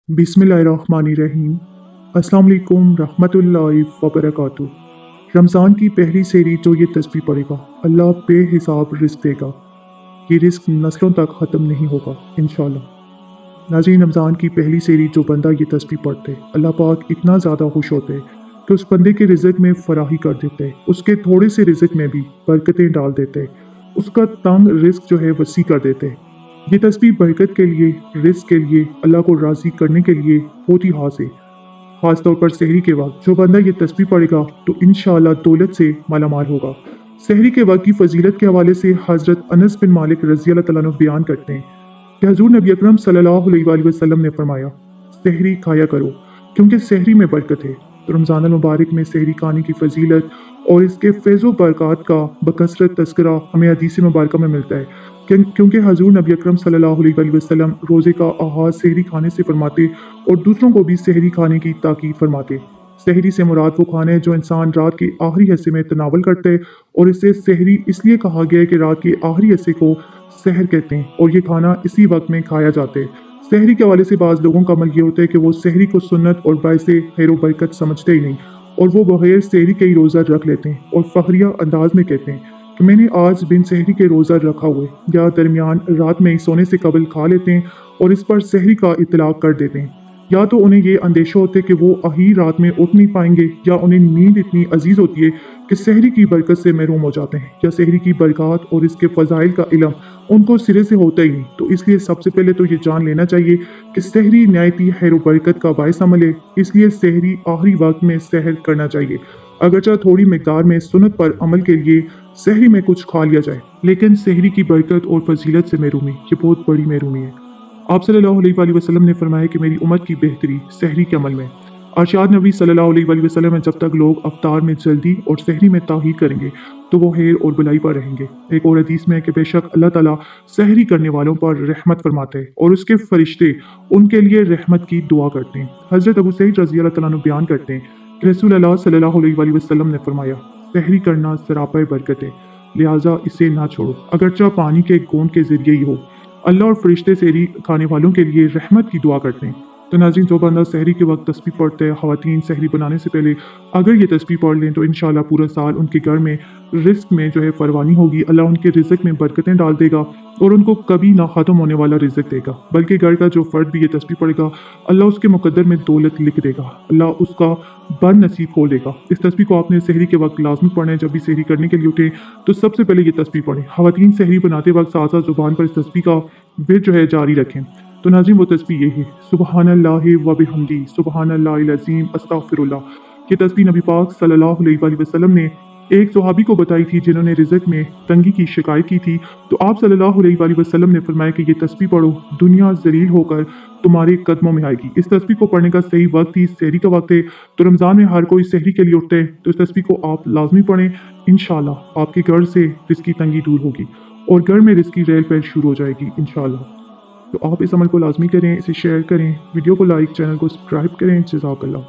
बिस्मिल्लाहिर्रहमानिर्रहीम। अस्सलाम वालेकुम रहमतुल्लाहि व बरकातुहू। रमज़ान की पहली सेहरी जो ये तस्बीह पढ़ेगा, अल्लाह बेहिसाब रिस्क देगा। ये रिस्क नस्लों तक ख़त्म नहीं होगा इंशाअल्लाह। नाज़रीन, रमज़ान की पहली सेहरी जो बंदा ये तस्बीह पढ़ते, अल्लाह पाक इतना ज़्यादा खुश होते कि उस बंदे के रिज़्क में फराही कर देते, उसके थोड़े से रिज़्क में भी बरकतें डाल देते, उसका तंग रिस्क जो है वसी कर देते। ये तस्बीह बरकत के लिए, रिस्क के लिए, अल्लाह को राज़ी करने के लिए बहुत ही खास है। ख़ास तौर पर सहरी के वक्त जो बंदा ये तस्बीह पढ़ेगा तो इंशाअल्लाह दौलत से मालामाल होगा। सहरी के वक्त की फजीलत के हवाले से हज़रत अनस बिन मालिक रज़ी अल्लाह तआला अन्हु बयान करते हैं कि हज़ूर नबी अकरम सल्लल्लाहु अलैहि वसल्लम ने फरमाया, सहरी खाया करो क्योंकि सहरी में बरकत है। तो रमज़ान अल मुबारक में सहरी खाने की फजीलत और इसके फैज़ो बरक़ात का बकसरत तज़किरा हमें हदीस मुबारक में मिलता है क्योंकि हज़ूर नबी अकरम सल्लल्लाहु अलैहि वसल्लम रोज़े का आगाज़ सहरी खाने से फरमाते और दूसरों को भी सहरी खाने की ताकीद फरमाते। सहरी से मुराद वो खाना है जो इंसान रात के आखिरी हिस्से में तनावल करते हैं और इसे सहरी इसलिए कहा गया है कि रात के आखिरी हिस्से को सहर कहते हैं और ये खाना इसी वक्त में खाया जाता है। सहरी के हवाले से बाज़ लोगों का अमल ये होता है कि वो सहरी को सुन्नत और बाइसे खैर व बरकत समझते ही नहीं और वो बगैर सहरी के ही रोज़ा रख लेते हैं और फ़खरिया अंदाज में कहते हैं कि मैंने आज बिन सहरी के रोज़ा रखा हुआ है, या दरमियान रात में सोने से कबल खा लेते हैं और इस पर सहरी का इतलाक़ कर देते हैं। या तो उन्हें ये अंदेशा होता है कि वो अही रात में उठ नहीं पाएंगे, या उन्हें नींद इतनी अजीज़ होती है कि सहरी की बरकत से महरूम हो जाते हैं, या सहरी की बरकत और इसके फ़ज़ाइल का इल्म उनको सिरे से होता ही नहीं। तो इसलिए सबसे पहले तो ये जान लेना चाहिए कि सहरी नहायती खैर व बरकत का बाइस अमल है, इसलिए सहरी आखिरी वक्त में सहर करना चाहिए। अगरचे थोड़ी मिकदार में सुन्नत पर अमल के लिए सहरी में कुछ खा लिया जाए, लेकिन सहरी की बरकत और फजीलत से महरूमी ये बहुत बड़ी महरूमी है। आप सल्लल्लाहु अलैहि वसल्लम ने फरमाया कि मेरी उम्मत की बेहतरी सहरी के अमल में। अरशाद नबी सल्लल्लाहु अलैहि वसल्लम में जब तक लोग अफ्तार में जल्दी और सहरी में ताहीर करेंगे तो वो खैर और भलाई पर रहेंगे। एक और हदीस में है कि बेशक अल्लाह ताला सहरी करने वालों पर रहमत फरमाते हैं और उसके फरिश्ते उनके लिए रहमत की दुआ करते हैं। हज़रत अबू सईद रज़ी अल्लाह तआला अन्हु बयान करते हैं कि रसूल अल्लाह सल्लल्लाहु अलैहि वसल्लम ने फरमाया, सहरी करना सरापा बरकत है, लिहाजा इसे ना छोड़ो, अगरचा पानी के गोंद के जरिए ही हो। अल्लाह और फरिश्ते सहरी खाने वालों के लिए रहमत की दुआ करते हैं। तो नाज़रीन, जो बंदा सहरी के वक्त तस्बीह पढ़ते हैं, ख़वातीन सहरी बनाने से पहले अगर ये तस्बीह पढ़ लें तो इंशाअल्लाह पूरा साल उनके घर में रिस्क में जो है फरवानी होगी। अल्लाह उनके रिज़्क में बरकतें डाल देगा और उनको कभी ना ख़त्म होने वाला रिज़्क देगा, बल्कि घर का जो फ़र्द भी ये तस्बीह पढ़ेगा अल्लाह उसके मुक़द्दर में दौलत लिख देगा, अल्लाह उसका बर नसीब खोल देगा। इस तस्बीह को आपने सहरी के वक्त लाजमी पढ़ना है। जब भी सहरी करने के लिए उठे तो सबसे पहले ये तस्बीह पढ़ें। ख़वातीन सहरी बनाते वक्त साथ साथ ज़ुबान पर इस तस्बीह का विर्द जो है जारी रखें। तो नाज़रीन, वो तस्बीह ये है, सुबहानल्लाहि व बिहम्दी सुबहानल्लाहिल अज़ीम अस्तग़फिरुल्लाह। ये तस्बीह नबी पाक सल्लल्लाहु अलैहि वसल्लम ने एक सहाबी को बताई थी जिन्होंने रिज़्क में तंगी की शिकायत की थी। तो आप सल्लल्लाहु अलैहि वसल्लम ने फरमाया कि ये तस्बीह पढ़ो, दुनिया ज़लील होकर तुम्हारे कदमों में आएगी। इस तस्बीह को पढ़ने का सही वक्त ही सहरी का वक्त है। तो रमज़ान में हर कोई सहरी के लिए उठते हैं, तो इस तस्बीह को आप लाजमी पढ़ें। इंशाअल्लाह आपके घर से रिज़्क की तंगी दूर होगी और घर में रिज़्क की रेल पैल शुरू हो जाएगी इंशाअल्लाह। तो आप इस अमल को लाजमी करें, इसे शेयर करें, वीडियो को लाइक, चैनल को सब्सक्राइब करें। जज़ाकल्लाह।